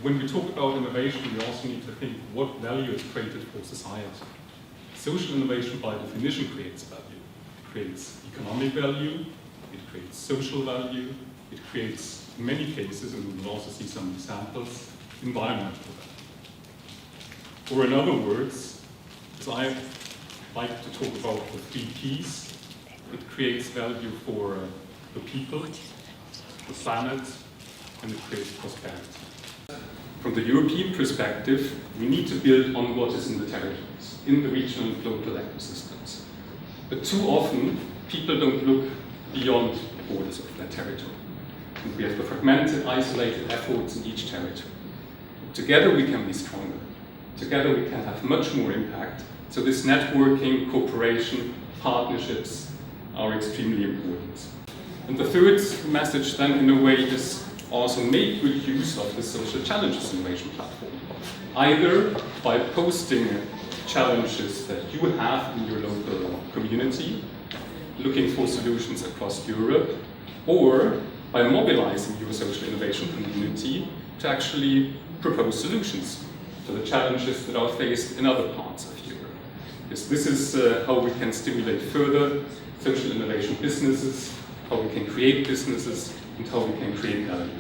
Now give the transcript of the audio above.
when we talk about innovation, we also need to think what value is created for society. Social innovation, by definition, creates value. It creates economic value, it creates social value, it creates, in many cases, and we will also see some examples, environmental value. Or in other words, as I like to talk about the 3 Ps, it creates value for the people, the planet, and it creates prosperity. From the European perspective, we need to build on what is in the territories, in the regional and local ecosystems. But too often, people don't look beyond the borders of their territory. And we have the fragmented, isolated efforts in each territory. Together we can be stronger. Together we can have much more impact. So this networking, cooperation, partnerships are extremely important. And the third message then, in a way, is also make good use of the Social Challenges Innovation Platform. Either by posting challenges that you have in your local community, looking for solutions across Europe, or by mobilizing your social innovation community to actually propose solutions to the challenges that are faced in other parts of Europe. Because this is how we can stimulate further social innovation businesses, how we can create businesses, and how we can create value.